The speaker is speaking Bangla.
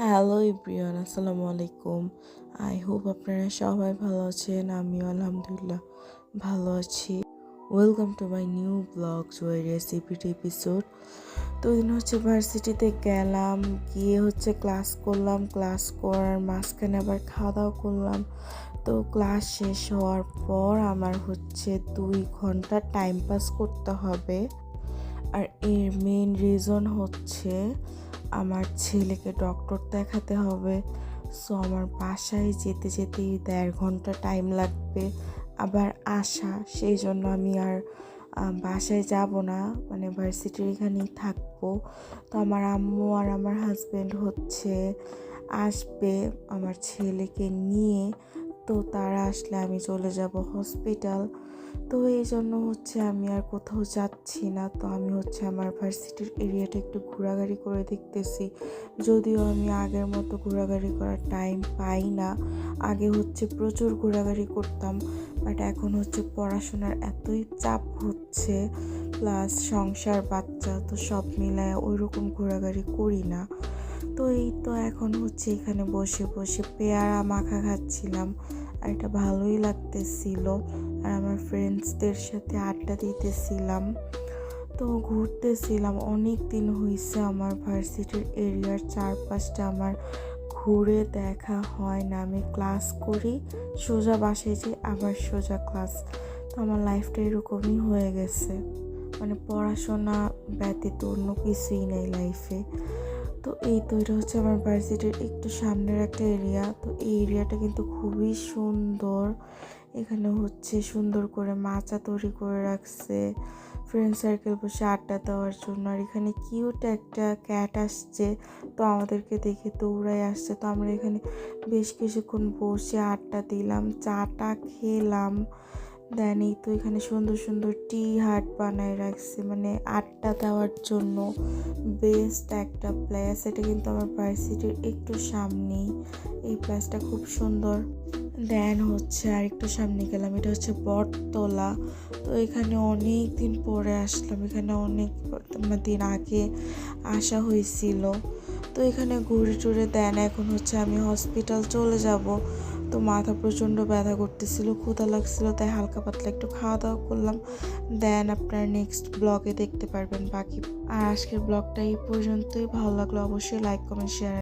হ্যালো এভরিওয়ান, আসসালামু আলাইকুম। আই হোপ আপনারা সবাই ভালো আছেন। আমিও আলহামদুলিল্লাহ ভালো আছি। Welcome to my new blogs ওয়াই রেসিপিড এপিসোড। তো ওই দিন ভার্সিটিতে গেলাম, গিয়ে ক্লাস করলাম। ক্লাস করার মাঝখানে আবার খাওয়া দাওয়া করলাম। তো ক্লাস শেষ হওয়ার পর আমার 2 ঘন্টা টাইম পাস করতে হবে। আর এর মেন রিজন আমার ছেলেকে ডক্টর দেখাতে হবে। সো আমার বাসায় যেতে যেতেই 1.5 ঘন্টা টাইম লাগবে, আবার আসা। সেই জন্য আমি আর বাসায় যাব না, মানে ভার্সিটির এখানেই থাকবো। তো আমার আম্মু আর আমার হাজব্যান্ড আসবে আমার ছেলেকে নিয়ে। তো তারা আসলে আমি চলে যাব হসপিটাল। তো এই জন্য আমি আর কোথাও যাচ্ছি না। তো আমি আমার ভার্সিটির এরিয়াটা একটু ঘোরাঘুরি করে দেখতেছি। যদিও আমি আগের মতো ঘোরাঘুরি করার টাইম পাই না। আগে প্রচুর ঘোরাঘুরি করতাম, বাট এখন পড়াশোনার এতই চাপ প্লাস সংসার, বাচ্চা, তো সব মিলায় ওই রকম ঘোরাঘুরি করি না। তো এই তো এখন এখানে বসে বসে পেয়ারা মাখা খাচ্ছিলাম, আর এটা ভালোই লাগতেছিল। আর আমার ফ্রেন্ডসদের সাথে আড্ডা দিতেছিলাম, তো ঘুরতেছিলাম। অনেক দিন হয়েছে আমার ভার্সিটির এরিয়ার চারপাশটা আমার ঘুরে দেখা হয় না। আমি ক্লাস করি, সোজা বাসায় যাই, আবার সোজা ক্লাস। তো আমার লাইফটা এরকমই হয়ে গেছে, মানে পড়াশোনা ব্যতীত অন্য কিছুই নেই লাইফে। তো এই তো এটা আমার ভার্সিটির একটু সামনের একটা এরিয়া। তো এই এরিয়াটা কিন্তু খুবই সুন্দর। এখানে সুন্দর করে মাচা তৈরি করে রাখছে, ফ্রেন্ড সার্কেল বসে আড্ডা দেওয়ার জন্য। আর এখানে কিউট একটা ক্যাট আসছে, তো আমাদেরকে দেখে দৌড়াই আসছে। তো আমরা এখানে বেশ কিছুক্ষণ বসে আড্ডা দিলাম, চাটা খেলাম। দেন এই তো এখানে সুন্দর সুন্দর টি হাট বানায় রাখছে, মানে আড্ডা দেওয়ার জন্য বেস্ট একটা প্লেস। এটা কিন্তু আমার ভার্সিটির একটু সামনেই, এই প্লেসটা খুব সুন্দর। দেন আর একটু সামনে গেলাম, এটা বটতলা। তো এখানে অনেক দিন পরে আসলাম, এখানে অনেক দিন আগে আসা হয়েছিল। তো এখানে ঘুরে টুরে দেন এখন আমি হসপিটাল চলে যাব। তো মাথা প্রচণ্ড ব্যথা করতেছিল, ক্ষুধা লাগছিল, তাই হালকা পাতলা একটু খাওয়া দাওয়া করলাম। দেন আপনারা নেক্সট ব্লগে দেখতে পারবেন বাকি। আর আজকের ব্লগটা এই পর্যন্তই। ভালো লাগলো অবশ্যই লাইক, কমেন্ট, শেয়ার